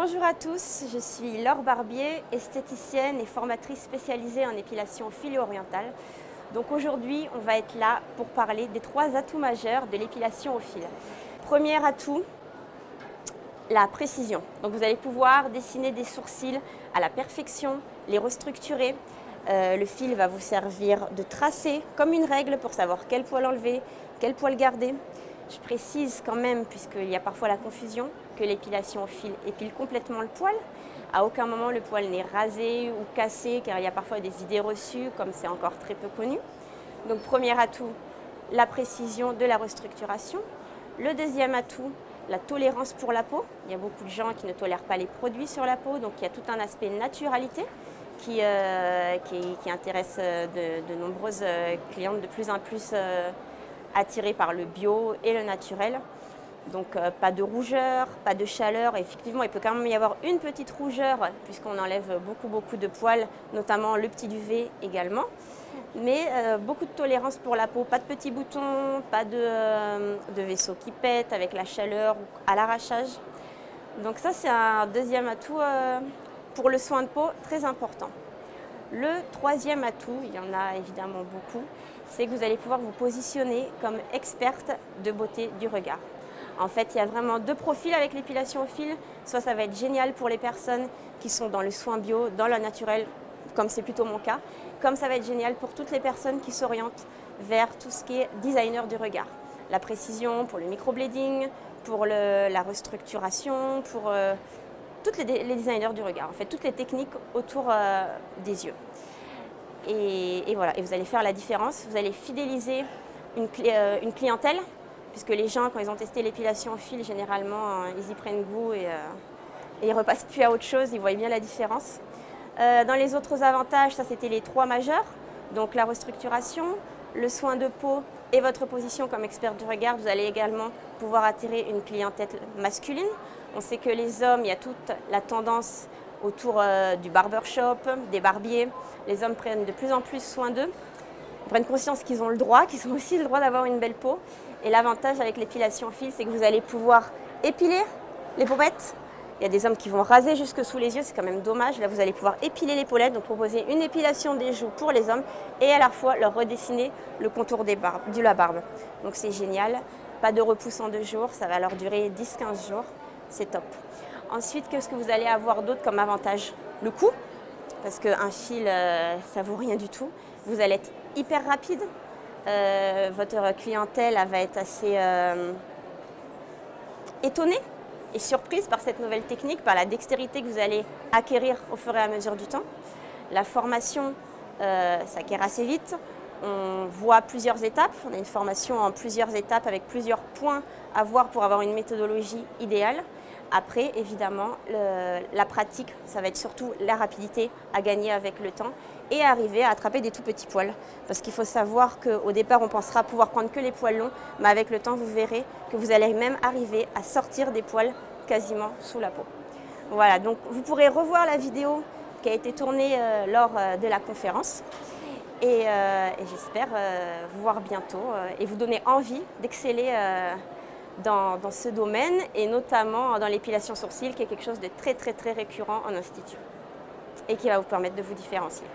Bonjour à tous, je suis Laure Barbier, esthéticienne et formatrice spécialisée en épilation filo-orientale. Donc aujourd'hui, on va être là pour parler des 3 atouts majeurs de l'épilation au fil. Premier atout, la précision. Donc vous allez pouvoir dessiner des sourcils à la perfection, les restructurer. Le fil va vous servir de tracé comme une règle pour savoir quel poil enlever, quel poil garder. Je précise quand même, puisqu'il y a parfois la confusion, que l'épilation au fil épile complètement le poil. À aucun moment le poil n'est rasé ou cassé, car il y a parfois des idées reçues, comme c'est encore très peu connu. Donc premier atout, la précision de la restructuration. Le deuxième atout, la tolérance pour la peau. Il y a beaucoup de gens qui ne tolèrent pas les produits sur la peau, donc il y a tout un aspect naturalité qui intéresse de nombreuses clientes de plus en plus attirées par le bio et le naturel. Donc pas de rougeur, pas de chaleur. Effectivement, il peut quand même y avoir une petite rougeur puisqu'on enlève beaucoup de poils, notamment le petit duvet également. Mais beaucoup de tolérance pour la peau, pas de petits boutons, pas de vaisseaux qui pètent avec la chaleur ou à l'arrachage. Donc ça, c'est un deuxième atout pour le soin de peau très important. Le troisième atout, il y en a évidemment beaucoup, c'est que vous allez pouvoir vous positionner comme experte de beauté du regard. En fait, il y a vraiment 2 profils avec l'épilation au fil. Soit ça va être génial pour les personnes qui sont dans le soin bio, dans le naturel, comme c'est plutôt mon cas, comme ça va être génial pour toutes les personnes qui s'orientent vers tout ce qui est designer du regard. La précision pour le microblading, pour la restructuration, pour tous les designers du regard, en fait, toutes les techniques autour des yeux. Et voilà, et vous allez faire la différence, vous allez fidéliser une clientèle, puisque les gens, quand ils ont testé l'épilation au fil, généralement, ils y prennent goût et ils ne repassent plus à autre chose, ils voient bien la différence. Dans les autres avantages, ça c'était les 3 majeurs, donc la restructuration, le soin de peau et votre position comme expert du regard. Vous allez également pouvoir attirer une clientèle masculine. On sait que les hommes, il y a toute la tendance autour du barbershop, des barbiers. Les hommes prennent de plus en plus soin d'eux. Ils prennent conscience qu'ils ont le droit, qu'ils ont aussi le droit d'avoir une belle peau. Et l'avantage avec l'épilation au fil, c'est que vous allez pouvoir épiler les pommettes. Il y a des hommes qui vont raser jusque sous les yeux, c'est quand même dommage. Là, vous allez pouvoir épiler l'épaulette, donc proposer une épilation des joues pour les hommes et à la fois leur redessiner le contour de la barbe. Donc c'est génial. Pas de repousse en 2 jours, ça va leur durer 10-15 jours. C'est top. Ensuite, qu'est-ce que vous allez avoir d'autre comme avantage? Le coût, parce qu'un fil, ça vaut rien du tout. Vous allez être hyper rapide. Votre clientèle elle va être assez étonnée et surprise par cette nouvelle technique, par la dextérité que vous allez acquérir au fur et à mesure du temps. La formation s'acquiert assez vite. On voit plusieurs étapes. On a une formation en plusieurs étapes avec plusieurs points à voir pour avoir une méthodologie idéale. Après, évidemment, la pratique, ça va être surtout la rapidité à gagner avec le temps et arriver à attraper des tout petits poils. Parce qu'il faut savoir qu'au départ, on pensera pouvoir prendre que les poils longs, mais avec le temps, vous verrez que vous allez même arriver à sortir des poils quasiment sous la peau. Voilà, donc vous pourrez revoir la vidéo qui a été tournée lors de la conférence. Et j'espère vous voir bientôt et vous donner envie d'exceller dans ce domaine et notamment dans l'épilation sourcil qui est quelque chose de très récurrent en institut et qui va vous permettre de vous différencier.